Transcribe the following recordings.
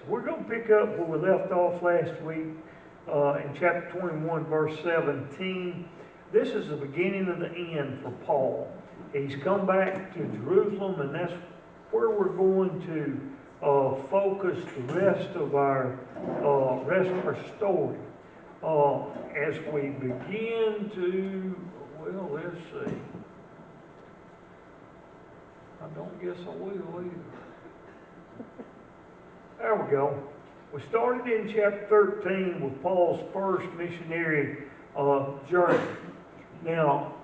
We're going to pick up where we left off last week in chapter 21, verse 17. This is the beginning of the end for Paul. He's come back to Jerusalem, and that's where we're going to focus the rest of our story. As we begin to, well, let's see. I don't guess I will either. There we go. We started in chapter 13 with Paul's first missionary journey. Now,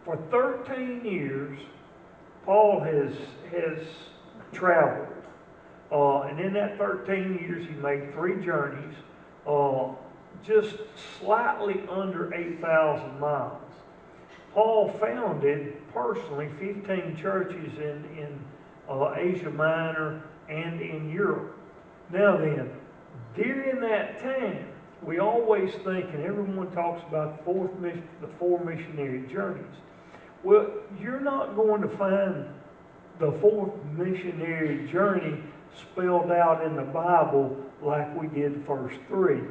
for 13 years, Paul has traveled. And in that 13 years, he made 3 journeys, just slightly under 8,000 miles. Paul founded, personally, 15 churches in Asia Minor and in Europe. Now then, during that time, we always think, and everyone talks about the 4 missionary journeys. Well, you're not going to find the 4th missionary journey spelled out in the Bible like we did the first 3.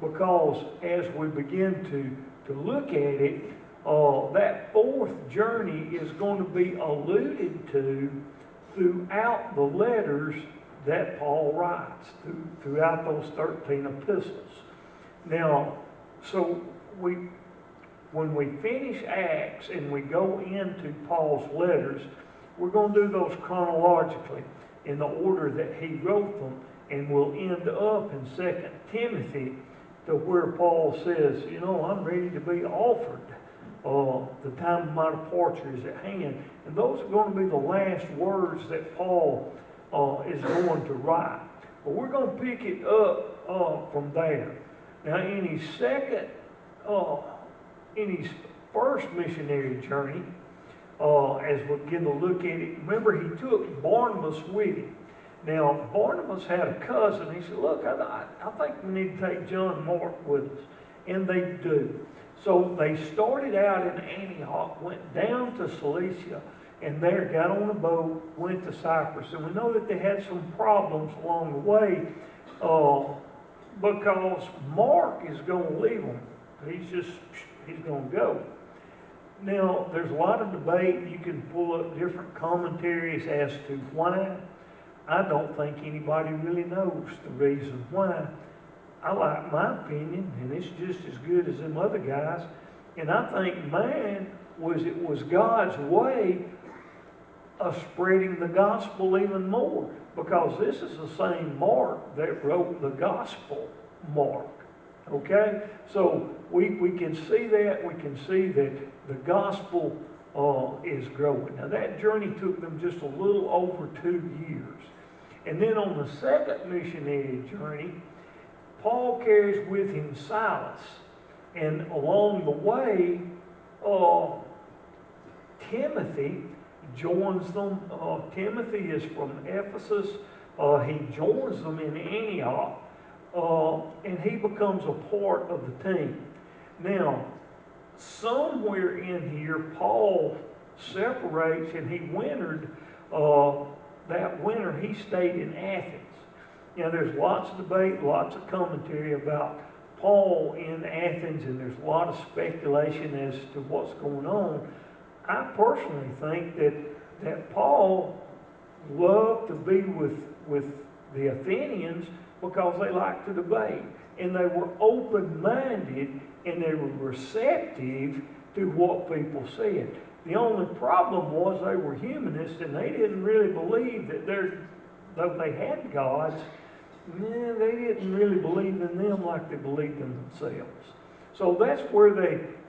Because as we begin to look at it, that 4th journey is going to be alluded to throughout the letters that Paul writes, throughout those 13 epistles. Now, so when we finish Acts and we go into Paul's letters, we're going to do those chronologically in the order that he wrote them, and we'll end up in 2 Timothy to where Paul says, you know, I'm ready to be offered. The time of my departure is at hand. And those are going to be the last words that Paul is going to write. But we're going to pick it up from there. Now, in his first missionary journey, as we begin to look at it, remember he took Barnabas with him. Now, Barnabas had a cousin. He said, look, I think we need to take John Mark with us. And they do. So they started out in Antioch, went down to Cilicia, and there got on a boat, went to Cyprus. And we know that they had some problems along the way because Mark is going to leave them. He's going to go. Now, there's a lot of debate. You can pull up different commentaries as to why. I don't think anybody really knows the reason why. I like my opinion, and it's just as good as them other guys. And I think mine was God's way of spreading the gospel even more, because this is the same Mark that wrote the gospel Mark. Okay? So we can see that. We can see that the gospel is growing. Now that journey took them just a little over 2 years. And then on the second missionary journey, Paul carries with him Silas. And along the way, Timothy joins them. Timothy is from Ephesus. He joins them in Antioch. And he becomes a part of the team. Now, somewhere in here, Paul separates, and he wintered. That winter, he stayed in Athens. Now, there's lots of debate, lots of commentary about Paul in Athens, and there's a lot of speculation as to what's going on. I personally think that Paul loved to be with the Athenians because they liked to debate, and they were open-minded, and they were receptive to what people said. The only problem was they were humanists, and they didn't really believe that though they had gods, they didn't really believe in them like they believed in themselves. So that's where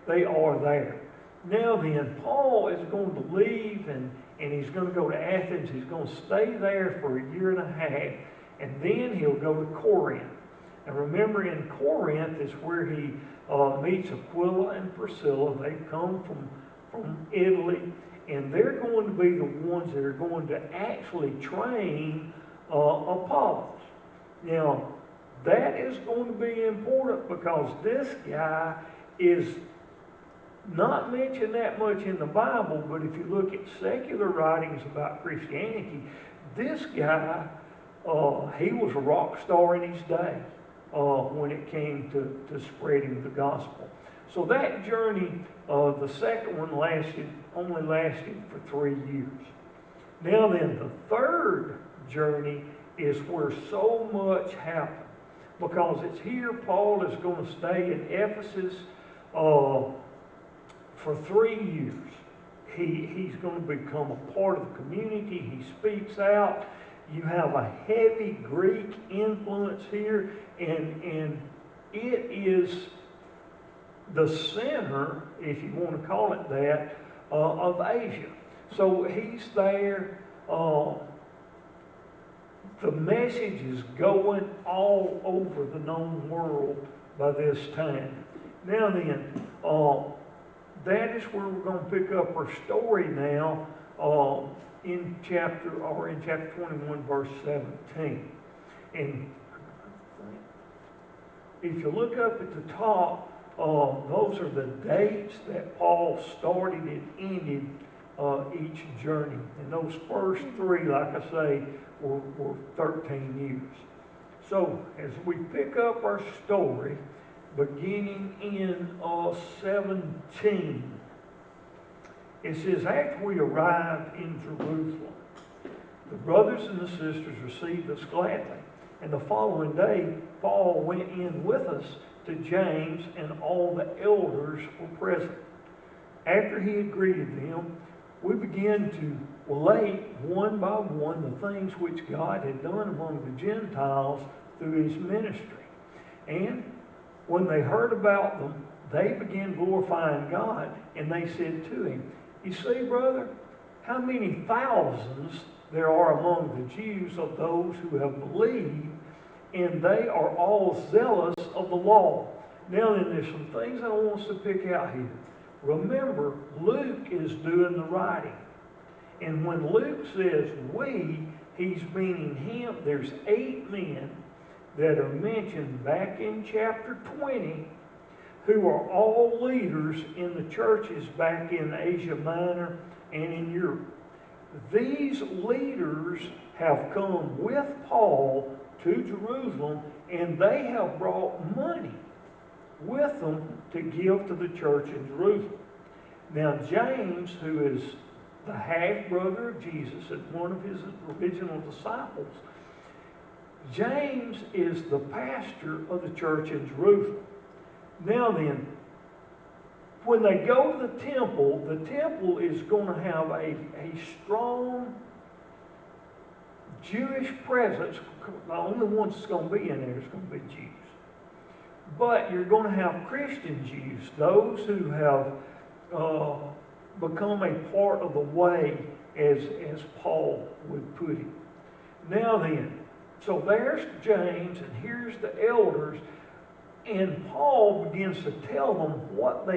they are there. Now then, Paul is going to leave, and he's going to go to Athens. He's going to stay there for 1.5 years, and then he'll go to Corinth. And remember, in Corinth is where he meets Aquila and Priscilla. They've come from Italy, and they're going to be the ones that are going to actually train Apollos. Now, that is going to be important because this guy is not mentioned that much in the Bible, but if you look at secular writings about Christianity, this guy he was a rock star in his day when it came to spreading the gospel. So that journey, the second one only lasted for 3 years. Now then, the third journey is where so much happened, because it's here Paul is going to stay in Ephesus for 3 years. He's going to become a part of the community. He speaks out. You have a heavy Greek influence here, and it is the center, if you want to call it that, of Asia. So he's there. The message is going all over the known world by this time. Now then, that is where we're going to pick up our story now in chapter 21, verse 17. And if you look up at the top, those are the dates that Paul started and ended each journey. And those first 3, like I say, were 13 years. So as we pick up our story, beginning in 17, it says, after we arrived in Jerusalem, the brothers and the sisters received us gladly. And the following day, Paul went in with us to James, and all the elders were present. After he had greeted them, we began to relate one by one the things which God had done among the Gentiles through his ministry. And when they heard about them, they began glorifying God, and they said to him, you see, brother, how many thousands there are among the Jews of those who have believed, and they are all zealous of the law. Now then, there's some things I want us to pick out here. Remember, Luke is doing the writing. And when Luke says we, he's meaning him. There's 8 men that are mentioned back in chapter 20 who are all leaders in the churches back in Asia Minor and in Europe. These leaders have come with Paul to Jerusalem, and they have brought money with them to give to the church in Jerusalem. Now James, who is the half-brother of Jesus and one of his original disciples, James is the pastor of the church in Jerusalem. Now then, when they go to the temple is going to have a strong Jewish presence. The only ones that's going to be in there is going to be Jews. But you're going to have Christian Jews, those who have become a part of the way, as Paul would put it. Now then, so there's James, and here's the elders, and Paul begins to tell them what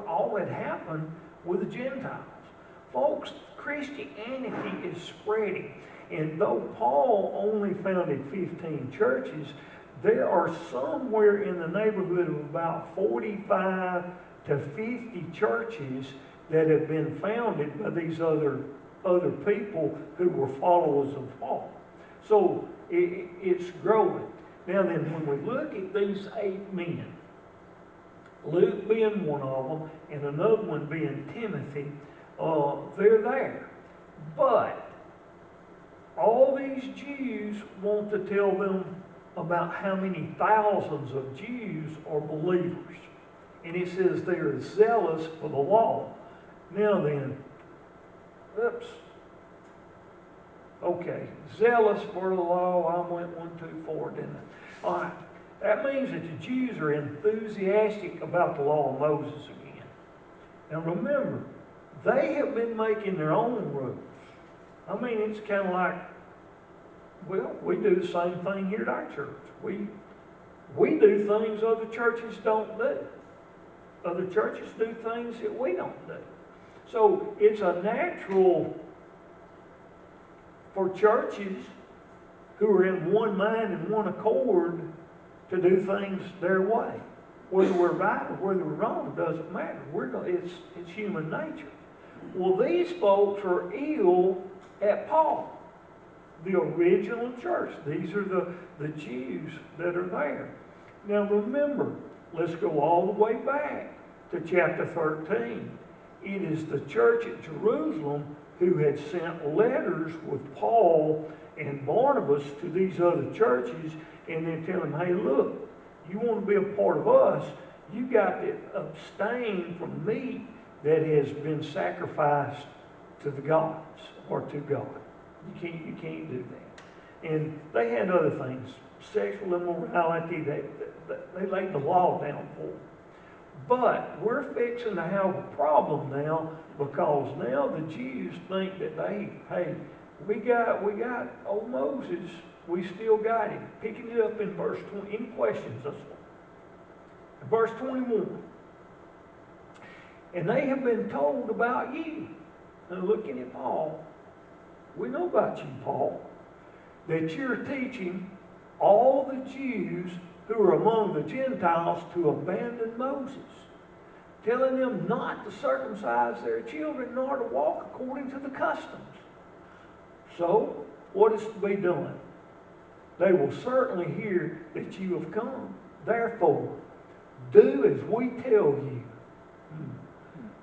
all had happened with the Gentiles. Folks, Christianity is spreading, and though Paul only founded 15 churches, there are somewhere in the neighborhood of about 45 to 50 churches that have been founded by these other people who were followers of Paul. So it's growing. Now then, when we look at these 8 men, Luke being one of them and another one being Timothy, they're there. But all these Jews want to tell them about how many thousands of Jews are believers. And it says they are zealous for the law. Now then, okay, zealous for the law, I went 1, 2, 4, didn't I? All right, that means that the Jews are enthusiastic about the law of Moses again. Now remember, they have been making their own rules. I mean, it's kind of like, well, we do the same thing here at our church. We do things other churches don't do. Other churches do things that we don't do. So it's a natural for churches who are in one mind and one accord to do things their way. Whether we're right or whether we're wrong doesn't matter. It's human nature. Well, these folks are ill at Paul. the original church. These are the Jews that are there. Now remember, let's go all the way back to chapter 13. It is the church at Jerusalem who had sent letters with Paul and Barnabas to these other churches, and then tell them, hey, look, you want to be a part of us, you got to abstain from meat that has been sacrificed to the gods or to God. You can't do that. And they had other things, sexual immorality, they laid the law down for them. But we're fixing to have a problem now, because now the Jews think that hey, we got old Moses, we still got him. Picking it up in verse 20. Any questions thus far? Verse 21. And they have been told about you. And looking at Paul, we know about you, Paul, that you're teaching all the Jews who are among the Gentiles to abandon Moses, telling them not to circumcise their children nor to walk according to the customs. So, what is to be done? They will certainly hear that you have come. Therefore, do as we tell you.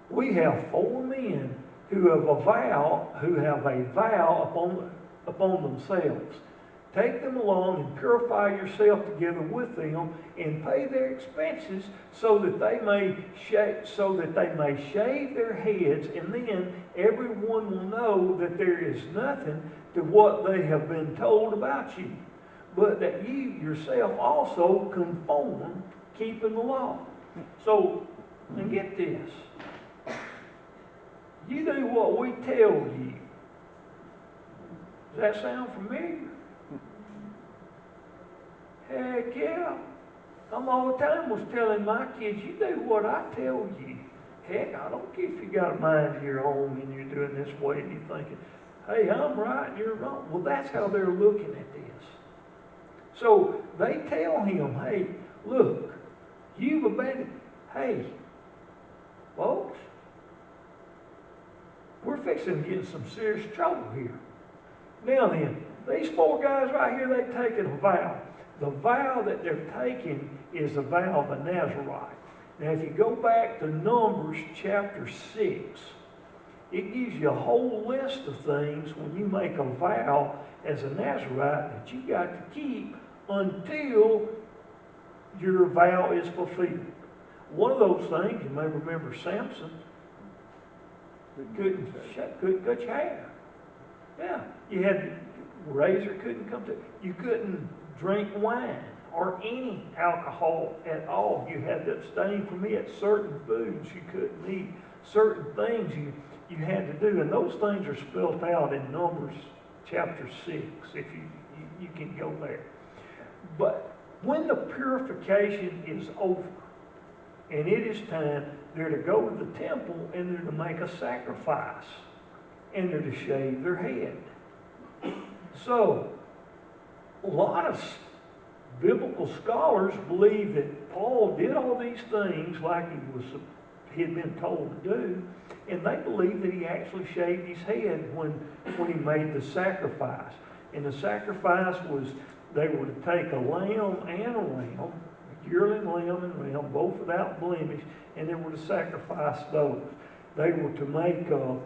We have 4 men who have a vow upon themselves. Take them along and purify yourself together with them, and pay their expenses, so that they may shave their heads, and then everyone will know that there is nothing to what they have been told about you, but that you yourself also conform, keeping the law. So, and get this. You do what we tell you. Does that sound familiar? Heck yeah. I'm all the time was telling my kids, you do what I tell you. Heck, I don't care if you got a mind of your own and you're doing this way and you're thinking, hey, I'm right and you're wrong. Well, that's how they're looking at this. So they tell him, hey, look, you've abandoned. Hey, folks, we're fixing to get in some serious trouble here. Now then, these 4 guys right here, they've taken a vow. The vow that they're taking is the vow of a Nazarite. Now, if you go back to Numbers chapter 6, it gives you a whole list of things when you make a vow as a Nazarite that you got to keep until your vow is fulfilled. One of those things, you may remember Samson, couldn't cut your hair. Yeah, you had razor couldn't come to. You couldn't drink wine or any alcohol at all. You had to abstain from it. Certain foods you couldn't eat. Certain things you had to do, and those things are spelled out in Numbers chapter 6. If you can go there. But when the purification is over, and it is time, they're to go to the temple and they're to make a sacrifice, and they're to shave their head. So, a lot of biblical scholars believe that Paul did all these things like he had been told to do, and they believe that he actually shaved his head when he made the sacrifice. And the sacrifice was, they were to take a lamb and a ram, a yearling lamb and ram, both without blemish, and they were to sacrifice those. They were to make a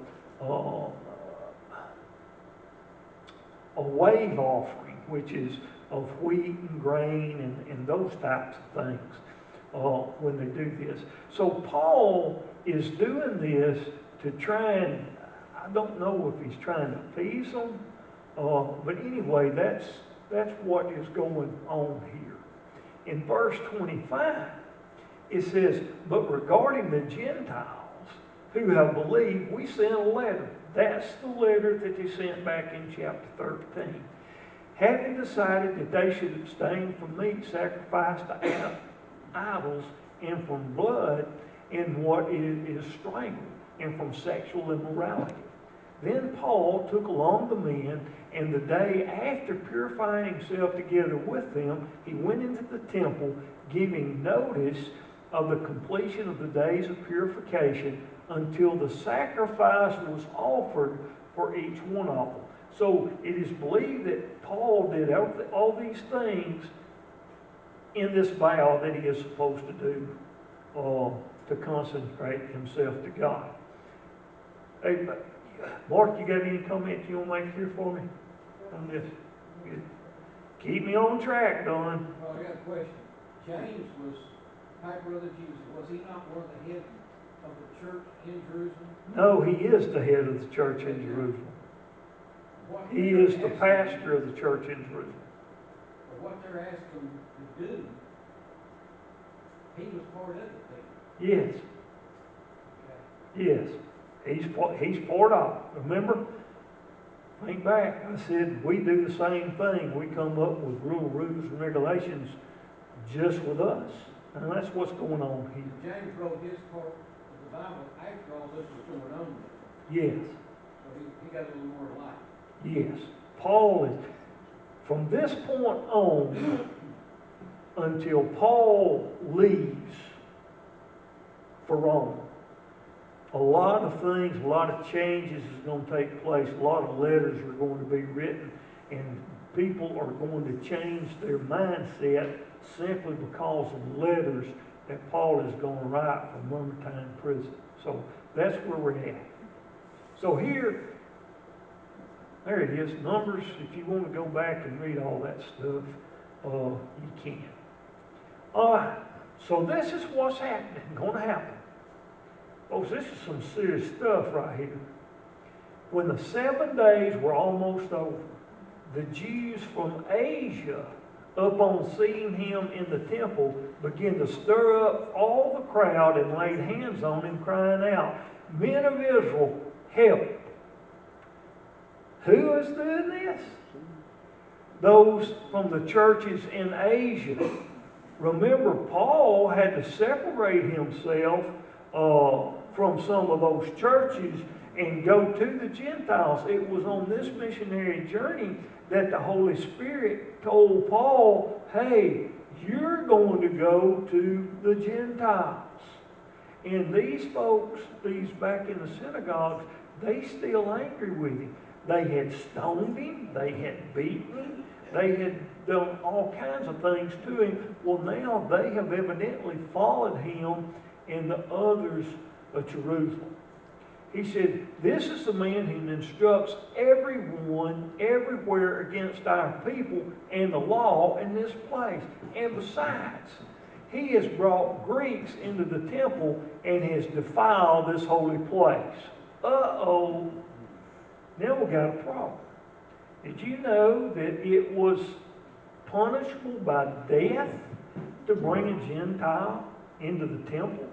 wave offering, which is of wheat and grain and those types of things when they do this. So Paul is doing this to try and, I don't know if he's trying to appease them, but anyway, that's what is going on here. In verse 25, it says, but regarding the Gentiles who have believed, we sent a letter. That's the letter that they sent back in chapter 13. Having decided that they should abstain from meat sacrificed to idols, and from blood, and what is strangled, and from sexual immorality. Then Paul took along the men, and the day after purifying himself together with them, he went into the temple, giving notice of the completion of the days of purification until the sacrifice was offered for each one of them. So it is believed that Paul did all these things in this vow that he is supposed to do to consecrate himself to God. Hey, Mark, you got any comments you want to make here for me on this? Good. Keep me on track, Don. Well, I got a question. James was half brother Jesus. Was he not one of the heads of the church in Jerusalem? No, he is the head of the church in Jerusalem. He is the pastor of the church in Jerusalem. But what they're asking him to do, he was part of it. Yes. Okay. Yes. He's part of it. Remember? Think back. I said we do the same thing. We come up with rules and regulations just with us. And that's what's going on here. James wrote his part of the Bible after all this was going on. Yes. So he got a little more light. Yes. Paul is, from this point on, until Paul leaves for Rome, a lot of things, a lot of changes is going to take place. A lot of letters are going to be written, and people are going to change their mindset simply because of letters that Paul is going to write from Mamertine prison. So that's where we're at. So here, there it is, Numbers. If you want to go back and read all that stuff, you can. So this is what's happening, going to happen. Folks, this is some serious stuff right here. When the 7 days were almost over, the Jews from Asia, upon seeing him in the temple, began to stir up all the crowd and laid hands on him, crying out, "Men of Israel, help!" Who is doing this? Those from the churches in Asia. Remember, Paul had to separate himself from some of those churches and go to the Gentiles. It was on this missionary journey that the Holy Spirit told Paul, hey, you're going to go to the Gentiles. And these folks, these back in the synagogues, they still angry with him. They had stoned him, they had beaten him, they had done all kinds of things to him. Well, now they have evidently followed him and the others of Jerusalem. He said, this is the man who instructs everyone, everywhere against our people and the law in this place. And besides, he has brought Greeks into the temple and has defiled this holy place. Uh-oh. Now we got a problem. Did you know that it was punishable by death to bring a Gentile into the temple?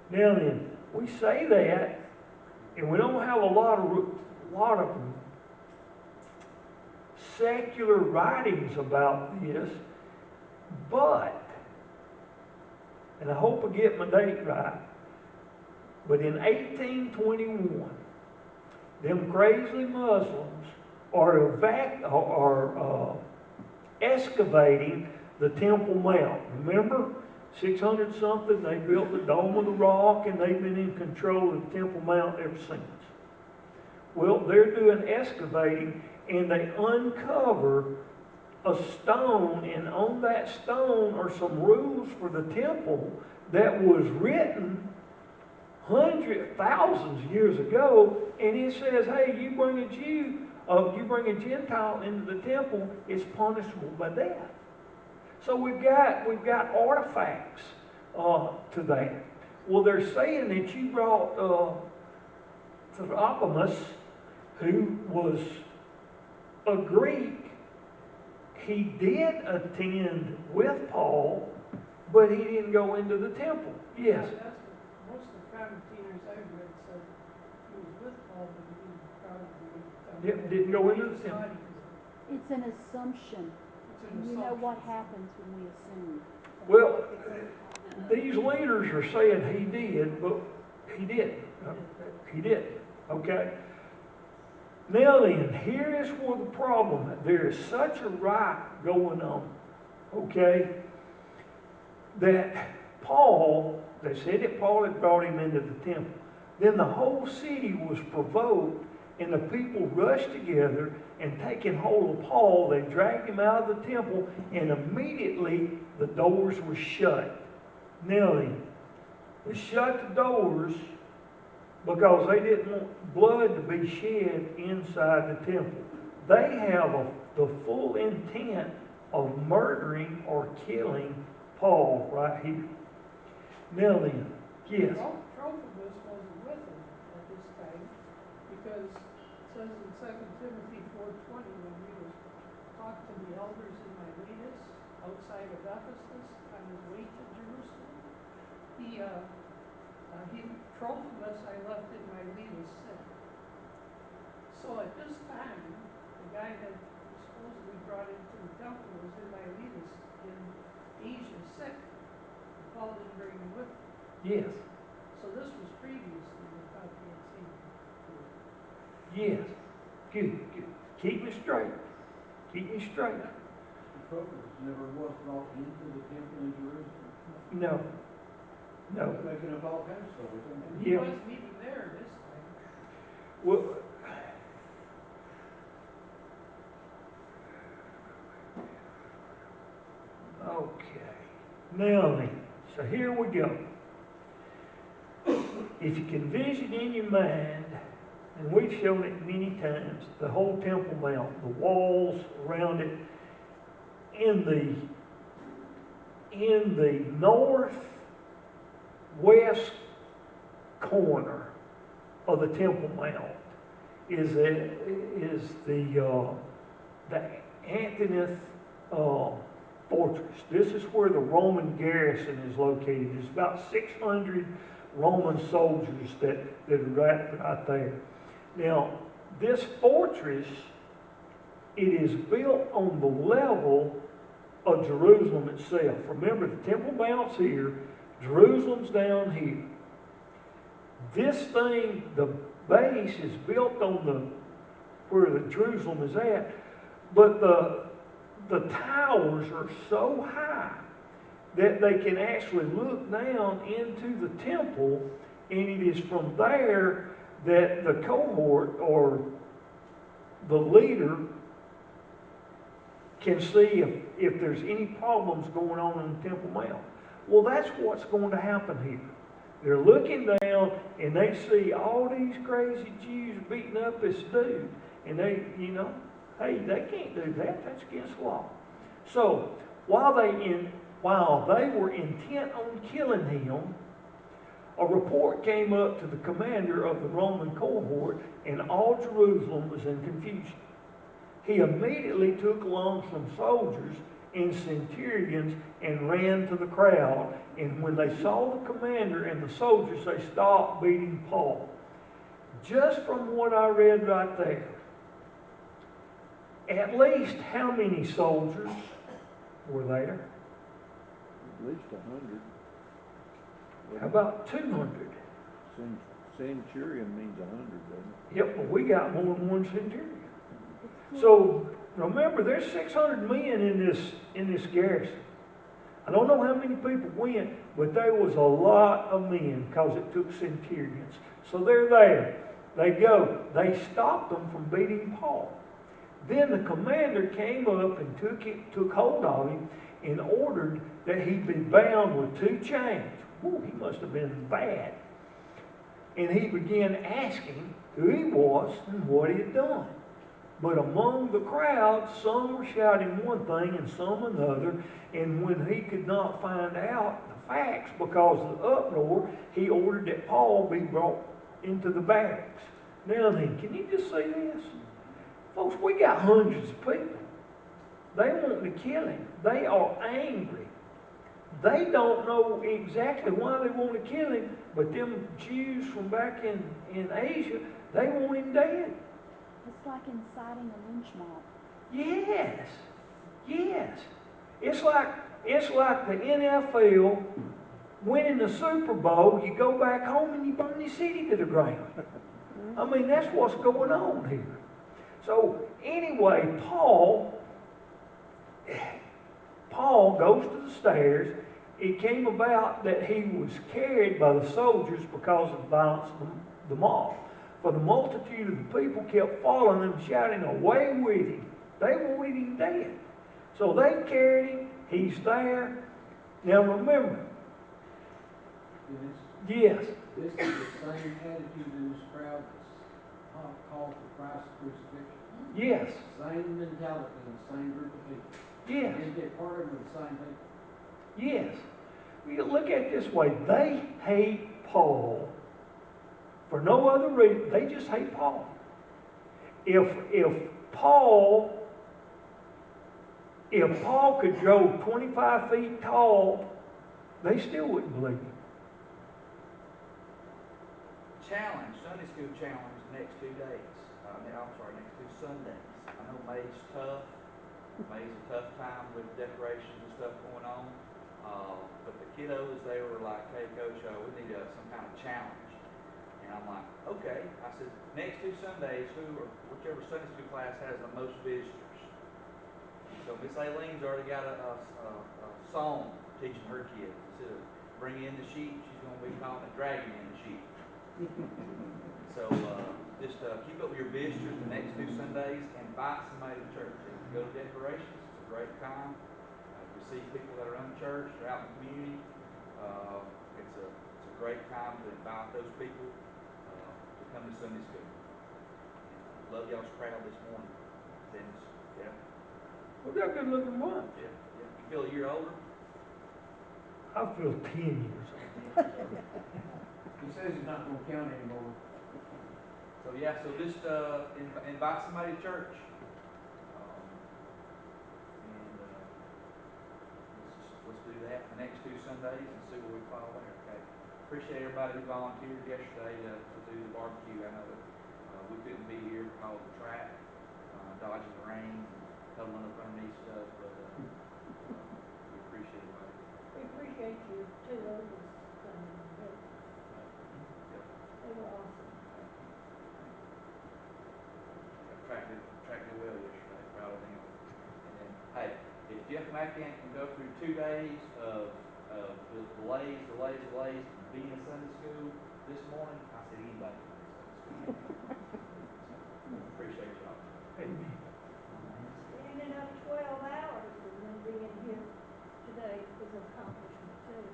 Now then, we say that, and we don't have a lot of secular writings about this, but, and I hope I get my date right, but in 1821, them crazy Muslims are excavating the Temple Mount. Remember? 600 something, they built the Dome of the Rock, and they've been in control of the Temple Mount ever since. Well, they're doing excavating, and they uncover a stone, and on that stone are some rules for the temple that was written thousands of years ago, and it says, hey, you bring a Jew, you bring a Gentile into the temple, it's punishable by death. So we've got artifacts to that. Well, they're saying that you brought Trophimus, who was a Greek. He did attend with Paul, but he didn't go into the temple. Yes. Most of the commentators I've read said he was with Paul, but he Didn't go into the temple. It's an assumption. And you know what happens when we assume. Well, these leaders are saying he did, but he didn't. He didn't. Okay? Now then, here is where the problem is. There is such a riot going on, okay, that Paul, they said that Paul had brought him into the temple. Then the whole city was provoked, And the people rushed together, and taking hold of Paul, they dragged him out of the temple, and immediately the doors were shut. Now then, they shut the doors because they didn't want blood to be shed inside the temple. They have the full intent of murdering or killing Paul right here. Now then, yes. Trophimus wasn't with him at this time, because it says in 2 Timothy 4:20, when he was talked to the elders in Miletus, outside of Ephesus, on his way to Jerusalem, Trophimus I left in Miletus sick. So at this time, the guy that was supposedly brought into the temple was in Miletus in Asia sick. Paul didn't bring him with him. Yes. So this was previously without the seen. Yes. Good, good. Keep me straight. Keep me straight. Trophimus never was brought into the temple in Jerusalem. No. No. Making up all kinds of stories. And he Yeah. wasn't even there this time. Well, okay. Now then, so here we go. If you can vision in your mind, and we've shown it many times, the whole Temple Mount, the walls around it, in the northwest corner of the Temple Mount is the Anthonyth fortress. This is where the Roman garrison is located. There's about 600 Roman soldiers that are right there. Now, this fortress, it is built on the level of Jerusalem itself. Remember, the Temple Mount's here, Jerusalem's down here. This thing, the base is built on where the Jerusalem is at, but the towers are so high that they can actually look down into the temple, and it is from there that the cohort or the leader can see if there's any problems going on in the Temple Mount. Well, that's what's going to happen here. They're looking down and they see all these crazy Jews beating up this dude. And they, hey, they can't do that. That's against law. So, while they were intent on killing him, a report came up to the commander of the Roman cohort, and all Jerusalem was in confusion. He immediately took along some soldiers and centurions and ran to the crowd. And when they saw the commander and the soldiers, they stopped beating Paul. Just from what I read right there, at least how many soldiers were there? At least 100. How about 200? Centurion means 100, doesn't Yep, but we got more than one centurion. So remember, there's 600 men in this garrison. I don't know how many people went, but there was a lot of men because it took centurions. So they're there. They go. They stopped them from beating Paul. Then the commander came up and took hold of him and ordered that he be bound with 2 chains. Ooh, he must have been bad. And he began asking who he was and what he had done. But among the crowd, some were shouting one thing and some another. And when he could not find out the facts because of the uproar, he ordered that Paul be brought into the barracks. Now then, can you just see this? Folks, we got hundreds of people. They want to kill him. They are angry. They don't know exactly why they want to kill him, but them Jews from back in Asia, they want him dead. It's like inciting a lynch mob. Yes. Yes. It's like the NFL winning the Super Bowl. You go back home and you burn your city to the ground. I mean, that's what's going on here. So anyway, Paul goes to the stairs. It came about that he was carried by the soldiers because of the violence of the mob. For the multitude of the people kept following him, shouting, "Away with him." They wanted him dead. So they carried him. He's there. Now remember, Dennis, yes, this is the same attitude in this crowd that's called for Christ's crucifixion. yes, Same mentality in the same group of people. yes, And get part of them the same people. yes. You look at it this way. They hate Paul for no other reason. They just hate Paul. If Paul could grow 25 feet tall, they still wouldn't believe him. Challenge, Sunday school challenge, the next 2 days. Next 2 Sundays. I know May's tough. May's a tough time with decorations and stuff going on. But the kiddos, they were like, "Hey, Coach, we need some kind of challenge." And I'm like, "Okay." I said, "Next 2 Sundays, whichever Sunday school class has the most visitors." So Miss Aileen's already got a song teaching her kids. Instead of bringing in the sheep, she's going to be calling it dragging in the sheep. So just keep up with your visitors the next 2 Sundays and invite somebody to church. If you go to decorations, it's a great time. You see people that are unchurched or out in the community. It's a great time to invite those people to come to Sunday school. Love y'all's crowd this morning. Dennis, yeah, Well, they're a good looking bunch. yeah, yeah. You feel a year older? I feel 10 years old. He says he's not gonna count anymore. So yeah, so just invite somebody to church. Let's do that the next 2 Sundays and see where we fall there. Okay. Appreciate everybody who volunteered yesterday to do the barbecue. I know that we couldn't be here because of the track, dodging the rain, huddling up underneath stuff, but we appreciate everybody. We appreciate you too, those, they were awesome. Track did well yesterday. Proud of them. And then, hey, if Jeff Mackin can go through 2 days of just delays, being in Sunday school this morning, I said anybody can be in Sunday school. Appreciate y'all. Amen. Standing up 12 hours and then being here today is an accomplishment too.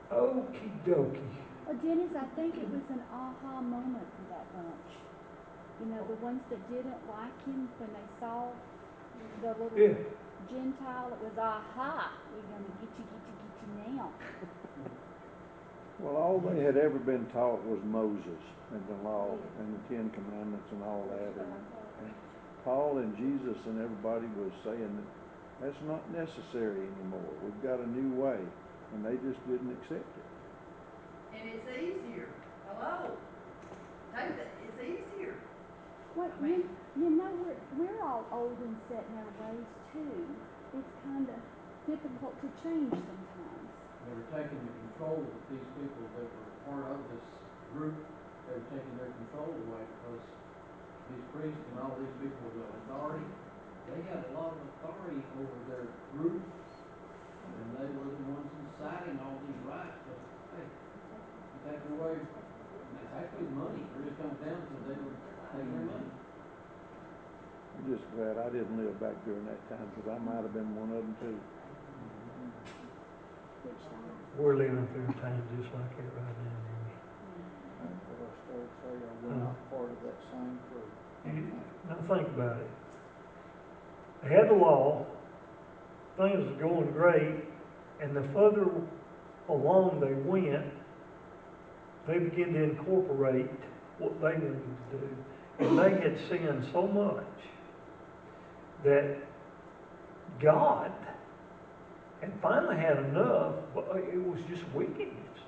Okie dokie. Well, Dennis, I think it was an aha moment for that bunch. You know, the ones that didn't like him, when they saw the little Yeah. Gentile, it was aha, we're gonna get you now. Well, all they had ever been taught was Moses and the law and the 10 Commandments and all that. And Paul and Jesus and everybody was saying that that's not necessary anymore. We've got a new way. And they just didn't accept it. And it's easier. Hello. Take it. It's easier. Well, I mean- you know, we're all old and set in our ways too. It's kind of difficult to change sometimes. They were taking the control of these people that were part of this group. They were taking their control away because these priests and all these people with authority, they had a lot of authority over their group. And they were the ones deciding all these rights, but hey, you take it away, it's actually money, it just comes down to they were taking their money. I'm just glad I didn't live back during that time because I might have been one of them too. Which time? We're living through times just like that right now. That's what I started saying, we're not part of that same group. Now think about it. They had the law, things was going great, and the further along they went, they began to incorporate what they wanted to do. And they had sinned so much that God had finally had enough, but it was just wickedness.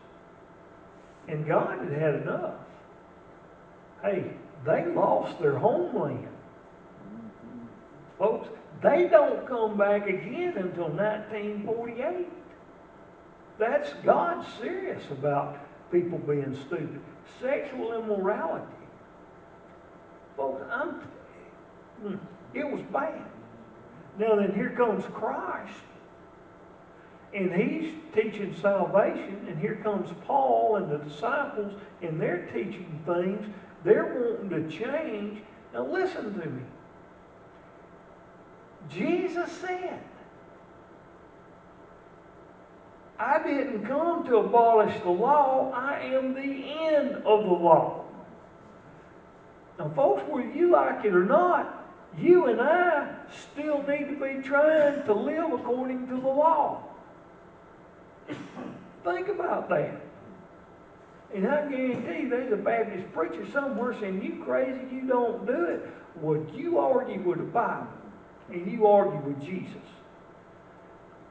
And God had had enough. Hey, they lost their homeland. Folks, they don't come back again until 1948. That's God serious about people being stupid. Sexual immorality. Folks, it was bad. Now then, here comes Christ. And he's teaching salvation, and here comes Paul and the disciples, and they're teaching things. They're wanting to change. Now listen to me. Jesus said, I didn't come to abolish the law. I am the end of the law. Now, folks, whether you like it or not, you and I still need to be trying to live according to the law. Think about that. And I guarantee you there's a Baptist preacher somewhere saying, you crazy, you don't do it. Well, you argue with the Bible, and you argue with Jesus.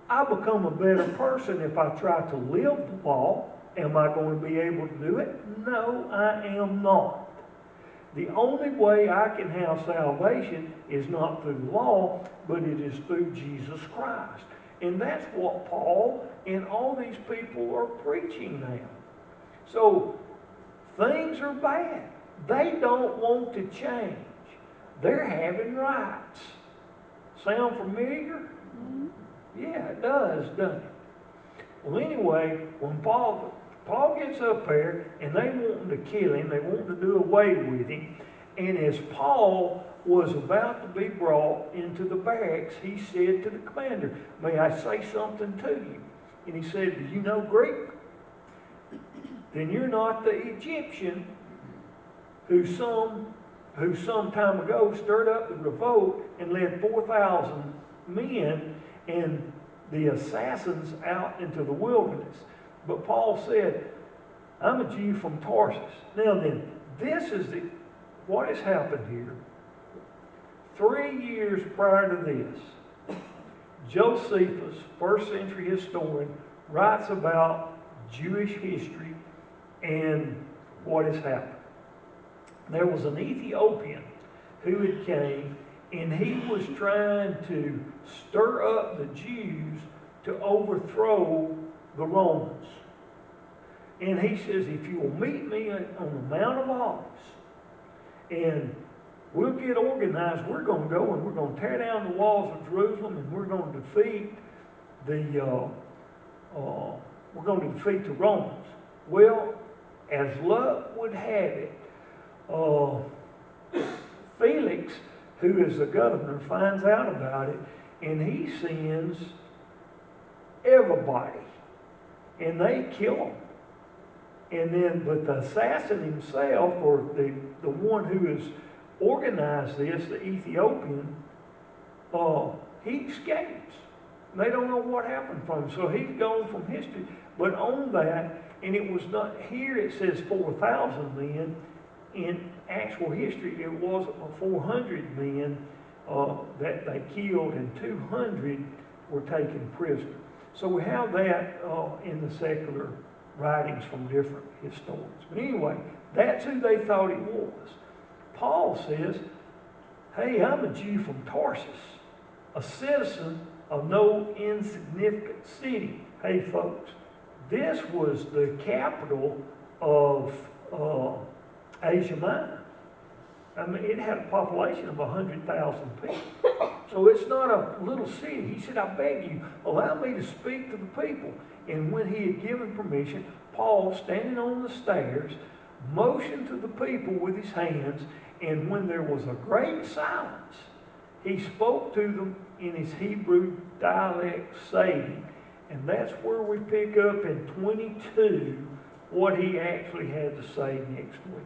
I become a better person if I try to live the law. Am I going to be able to do it? No, I am not. The only way I can have salvation is not through the law, but it is through Jesus Christ. And that's what Paul and all these people are preaching now. So, things are bad. They don't want to change. They're having rights. Sound familiar? Mm-hmm. Yeah, it does, doesn't it? Well, anyway, when Paul gets up there and they want him to kill him, they want to do away with him, and as Paul was about to be brought into the barracks, he said to the commander, may I say something to you? And he said, do you know Greek? Then you're not the Egyptian who some time ago stirred up the revolt and led 4,000 men and the assassins out into the wilderness. But Paul said, I'm a Jew from Tarsus. Now then, this is what has happened here. 3 years prior to this, Josephus, first century historian, writes about Jewish history and what has happened. There was an Ethiopian who had came, and he was trying to stir up the Jews to overthrow the Romans. And he says, if you will meet me on the Mount of Olives, and we'll get organized, we're going to go and we're going to tear down the walls of Jerusalem, and we're going to defeat the Romans. Well, as luck would have it, Felix, who is the governor, finds out about it, and he sends everybody, and they kill them. And then, but the assassin himself, or the one who has organized this, the Ethiopian, he escapes. They don't know what happened from him, so he's gone from history. But on that, and it was not, here it says 4,000 men. In actual history, it wasn't 400 men that they killed, and 200 were taken prisoner. So we have that in the secular writings from different historians. But anyway, that's who they thought he was. Paul says, hey, I'm a Jew from Tarsus, a citizen of no insignificant city. Hey, folks, this was the capital of Asia Minor. I mean, it had a population of 100,000 people. So it's not a little city. He said, I beg you, allow me to speak to the people. And when he had given permission, Paul, standing on the stairs, motioned to the people with his hands, and when there was a great silence, he spoke to them in his Hebrew dialect, saying, and that's where we pick up in 22 what he actually had to say next week.